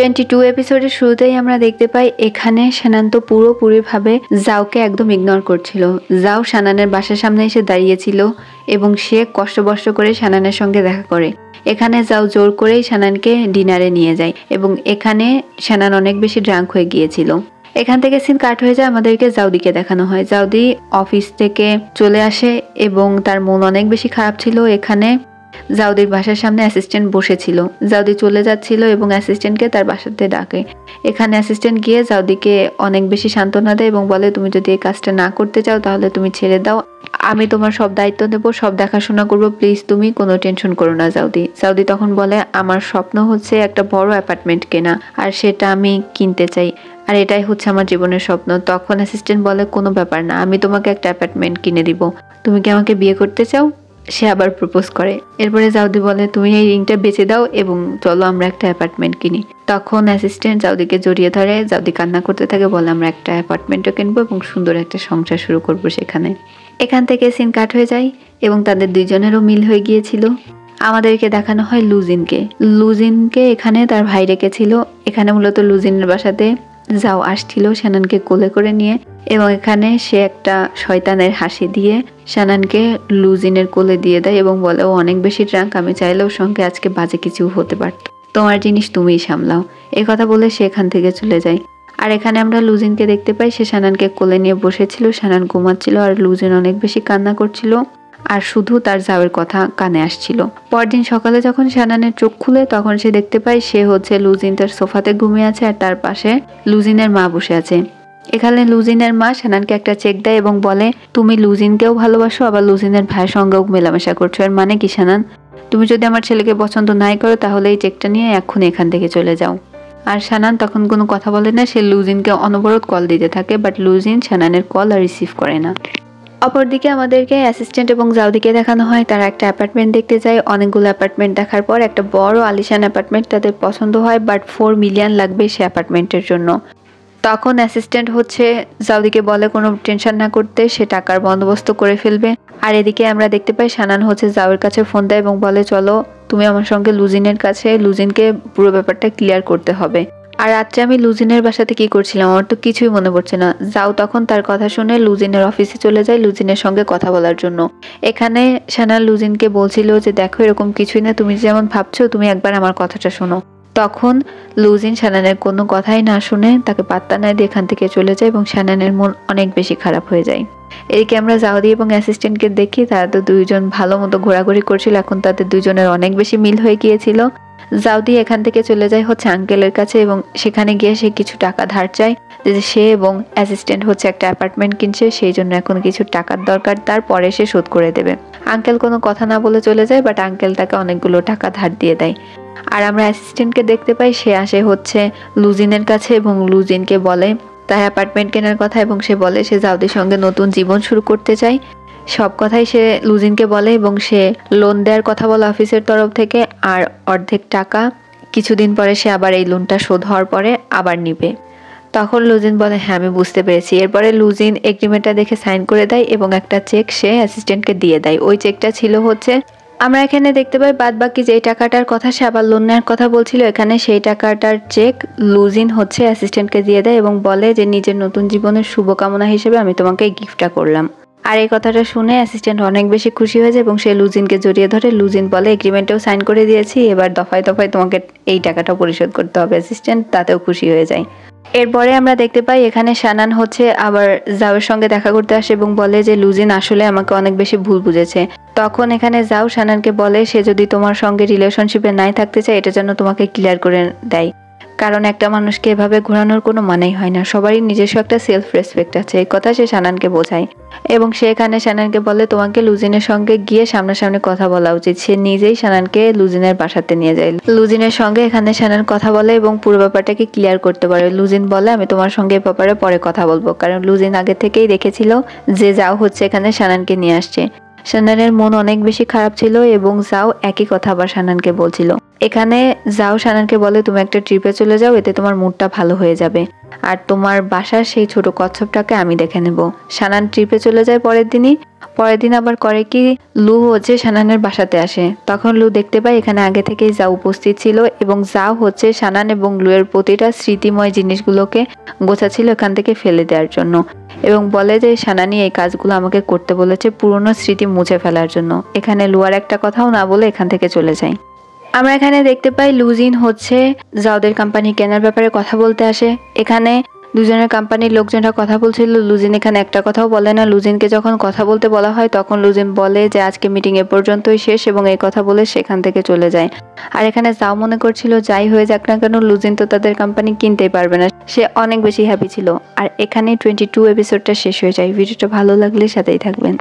22 এপিসোডের শুরুতেই আমরা দেখতে পাই এখানে শানান তো পুরোপুরিভাবে জাওকে একদম ইগনোর করছিল। জাও শানানের বাসার সামনে এসে দাঁড়িয়েছিল এবং সে কষ্ট করে শানানের সঙ্গে দেখা করে। এখানে জাও জোর করেই শানানকে ডিনারে নিয়ে যায় এবং এখানে শানান অনেক বেশি ড্রাঙ্ক হয়ে গিয়েছিল। এখান থেকে সিন কাট হয়ে যায়, আমাদেরকে জাউদিকে দেখানো হয়। জাউদি অফিস থেকে চলে আসে এবং তার মন অনেক বেশি খারাপ ছিল। এখানে জাউদির বাসার সামনে অ্যাসিস্ট্যান্ট বসেছিল। জাউদি চলে যাচ্ছিল এবং অ্যাসিস্ট্যান্টকে তার বাসাতে ডাকে। এখানে অ্যাসিস্ট্যান্ট গিয়ে জাউদিকে অনেক বেশি সান্ত্বনা দেয় এবং বলে, তুমি যদি এই কাজটা না করতে চাও তাহলে তুমি ছেড়ে দাও, আমি তোমার সব দায়িত্ব নেব, সব দেখাশোনা করবো, প্লিজ তুমি কোনো টেনশন করো না জাউদি। জাউদি তখন বলে, আমার স্বপ্ন হচ্ছে একটা বড় অ্যাপার্টমেন্ট কেনা, আর সেটা আমি কিনতে চাই, আর এটাই হচ্ছে আমার জীবনের স্বপ্ন। তখন অ্যাসিস্ট্যান্ট বলে, কোনো ব্যাপার না, আমি তোমাকে একটা অ্যাপার্টমেন্ট কিনে দিব, তুমি কি আমাকে বিয়ে করতে চাও? সে আবার প্রপোজ করে। এরপরে জাউদি বলে, তুমি এই রিংটা বেচে দাও এবং চলো আমরা একটা অ্যাপার্টমেন্ট কিনি। তখন অ্যাসিস্ট্যান্ট জাউদিকে জড়িয়ে ধরে, জাউদি কান্না করতে থাকে, বলে আমরা একটা অ্যাপার্টমেন্টও কিনবো এবং সুন্দর একটা সংসার শুরু করবো সেখানে। এখান থেকে সিন কাট হয়ে যায় এবং তাদের দুইজনেরও মিল হয়ে গিয়েছিল। আমাদেরকে দেখানো হয় লুজিনকে এখানে তার ভাই রেখেছিল। এখানে মূলত লুজিনের বাসাতে জাও আসছিল শানানকে কোলে করে নিয়ে এবং এখানে সে একটা শয়তানের হাসি দিয়ে শানানকে লুজিনের কোলে দিয়ে দেয় এবং বলে, ও অনেক বেশি ড্রাঙ্ক, আমি চাইলেও সঙ্গে আজকে বাজে কিছু হতে পারত, তোমার জিনিস তুমিই সামলাও। এই কথা বলে সে এখান থেকে চলে যায়। আর এখানে আমরা লুজিনকে দেখতে পাই, সে শানানকে কোলে নিয়ে বসেছিল, শানান ঘুমাচ্ছিল আর লুজিন অনেক বেশি কান্না করছিল আর শুধু তার জাওয়ের কথা কানে আসছিল। পরদিন সকালে যখন শানানের চোখ খুলে তখন সে দেখতে পায় সে হচ্ছে লুজিন তার সোফাতে ঘুমিয়ে আছে আর তার পাশে লুজিনের মা বসে আছে। এখানে লুজিনের মা শানানকে একটা চেক দেয় এবং বলে, তুমি লুজিনকেও ভালোবাসো আবার লুজিনের ভাইয়ের সঙ্গেও মেলামেশা করছো, এর মানে কি শানান? তুমি যদি আমার ছেলেকে পছন্দ নাই করো তাহলে এই চেকটা নিয়ে এক্ষুনি এখান থেকে চলে যাও। আর শানান তখন কোনো কথা বলে না, সে লুজিনকে অনবরত কল দিতে থাকে, বাট লুজিন শানানের কল আর রিসিভ করে না। অপরদিকে আমাদেরকে অ্যাসিস্ট্যান্ট এবং জাউদিকে দেখানো হয়, তারা একটা অ্যাপার্টমেন্ট দেখতে যায়। অনেকগুলো অ্যাপার্টমেন্ট দেখার পর একটা বড় আলিশান অ্যাপার্টমেন্ট তাদের পছন্দ হয়, বাট 4 মিলিয়ন লাগবে সে অ্যাপার্টমেন্টের জন্য। তখন অ্যাসিস্ট্যান্ট হচ্ছে জাউদিকে বলে কোনো টেনশন না করতে, সে টাকার বন্দোবস্ত করে ফেলবে। আর এদিকে আমরা দেখতে পাই শানান হচ্ছে জাউয়ের কাছে ফোন দেয় এবং বলে, চলো তুমি আমার সঙ্গে লুজিনের কাছে, লুজিনকে পুরো ব্যাপারটা ক্লিয়ার করতে হবে। আর রাত্রে আমি লুজিনের বাসাতে কি করছিলাম আমার তো কিছুই মনে পড়ছে না। যাও তখন তার কথা শুনে লুজিনের অফিসে চলে যায় লুজিনের সঙ্গে কথা বলার জন্য। এখানে শানান লুজিনকে বলছিল যে দেখো এরকম কিছুই না, তুমি যেমন ভাবছো, তুমি একবার আমার কথাটা শোনো। তখন লুজিন শানানের কোনো কথাই না শুনে তাকে পাত্তা না দিয়ে এখান থেকে চলে যায় এবং শানানের মন অনেক বেশি খারাপ হয়ে যায়। এদিকে আমরা জাউদি এবং অ্যাসিস্ট্যান্টকে দেখি, তারা তো দুইজন ভালো মতো ঘোরাঘুরি করছিল, এখন তাদের দুইজনের অনেক বেশি মিল হয়ে গিয়েছিল। জাউদি এখান থেকে চলে যায় হচ্ছে আঙ্কেলের কাছে এবং সেখানে গিয়ে সে কিছু টাকা ধার চায়, যে সে এবং অ্যাসিস্ট্যান্ট হচ্ছে একটা অ্যাপার্টমেন্ট কিনছে, সেই জন্য এখন কিছু টাকার দরকার, তারপরে সে শোধ করে দেবে। আঙ্কেল কোনো কথা না বলে চলে যায়, বাট আঙ্কেল তাকে অনেকগুলো টাকা ধার দিয়ে দেয়। আর আমরা অ্যাসিস্ট্যান্টকে দেখতে পাই, সে আসে হচ্ছে লুজিনের কাছে এবং লুজিনকে বলে তার অ্যাপার্টমেন্ট কেনার কথা এবং সে বলে সে জাউদির সঙ্গে নতুন জীবন শুরু করতে চায়। সব কথাই সে লুজিনকে বলে এবং সে লোন দেওয়ার কথা বলে অফিসের তরফ থেকে, আর অর্ধেক টাকা কিছুদিন পরে সে আবার এই লোনটা শোধ হওয়ার পরে আবার নিবে। তখন লুজিন বলে, হ্যাঁ আমি বুঝতে পেরেছি। এরপরে লুজিন এগ্রিমেন্টটা দেখে সাইন করে দেয় এবং একটা চেক সে অ্যাসিস্ট্যান্টকে দিয়ে দেয়। ওই চেকটা ছিল হচ্ছে, আমরা এখানে দেখতে পাই বাদ বাকি যেই টাকাটার কথা সে আবার লোন নেওয়ার কথা বলছিল, এখানে সেই টাকাটার চেক লুজিন হচ্ছে অ্যাসিস্ট্যান্টকে দিয়ে দেয় এবং বলে যে নিজের নতুন জীবনের শুভকামনা হিসেবে আমি তোমাকে এই গিফটটা করলাম। আর এই কথাটা শুনে অ্যাসিস্ট্যান্ট অনেক বেশি খুশি হয়ে যায় এবং সে লুজিনকে জড়িয়ে ধরে। লুজিন বলে, এগ্রিমেন্টেও সাইন করে দিয়েছি, এবার দফায় দফায় তোমাকে এই টাকাটা পরিশোধ করতে হবে। অ্যাসিস্ট্যান্ট তাতেও খুশি হয়ে যায়। এরপরে আমরা দেখতে পাই এখানে শানান হচ্ছে আবার জাওয়ের সঙ্গে দেখা করতে আসে এবং বলে যে লুজিন আসলে আমাকে অনেক বেশি ভুল বুঝেছে। তখন এখানে জাও শানানকে বলে সে যদি তোমার সঙ্গে রিলেশনশিপে নাই থাকতে চায় এটা যেন তোমাকে ক্লিয়ার করে দেয়, কারণ একটা মানুষকে এভাবে ঘোরানোর কোনো মানেই হয় না, সবারই নিজস্ব একটা সেলফ রেসপেক্ট আছে, এই কথা সে শানানকে বোঝায়। এবং সে এখানে শানানকে বলে তোমাকে লুজিনের সঙ্গে গিয়ে সামনাসামনি কথা বলা উচিত। সে নিজেই শানানকে লুজিনের বাসাতে নিয়ে যায়। লুজিনের সঙ্গে এখানে শানান কথা বলে এবং পুরো ব্যাপারটাকে ক্লিয়ার করতে পারে। লুজিন বলে, আমি তোমার সঙ্গে এই ব্যাপারে পরে কথা বলবো, কারণ লুজিন আগে থেকেই দেখেছিল যে যাও হচ্ছে এখানে শানানকে নিয়ে আসছে। সানানের মন অনেক বেশি খারাপ ছিল এবং জাও একই কথা আবার সানানকে বলছিল। এখানে জাও সানানকে বলে তুমি একটা ট্রিপে চলে যাও, এতে তোমার মুডটা ভালো হয়ে যাবে, আর তোমার বাসার সেই ছোট কচ্ছপটাকে আমি দেখে নেব। সানান ট্রিপে চলে যায় পরের দিন আবার করে কি, লু হচ্ছে সানানের বাসাতে আসে। তখন লু দেখতে পায় এখানে আগে থেকেই জাও উপস্থিত ছিল এবং জাও হচ্ছে সানান এবং লুয়ের প্রতিটা স্মৃতিময় জিনিসগুলোকে গোছাচ্ছিল এখান থেকে ফেলে দেওয়ার জন্য, এবং বলে যে সানানি এই কাজগুলো আমাকে করতে বলেছে পুরনো স্মৃতি মুছে ফেলার জন্য। এখানে লু আর একটা কথাও না বলে এখান থেকে চলে যায়। আমরা এখানে দেখতে পাই লুজিন হচ্ছে জাওদের কোম্পানি কেনার ব্যাপারে কথা বলতে আসে। এখানে দুজনের কোম্পানির লোকজনরা কথা বলছিল, লুজিন এখানে একটা কথাও বলে না। লুজিনকে যখন কথা বলতে বলা হয় তখন লুজিন বলে যে আজকে মিটিং এ পর্যন্তই শেষ, এবং এই কথা বলে সেখান থেকে চলে যায়। আর এখানে জাও মনে করছিল যাই হয়ে যাক না কেন লুজিন তো তাদের কোম্পানি কিনতেই পারবে না, সে অনেক বেশি হ্যাপি ছিল। আর এখানে 22 এপিসোডটা শেষ হয়ে যায়। ভিডিওটা ভালো লাগলে সাথেই থাকবেন।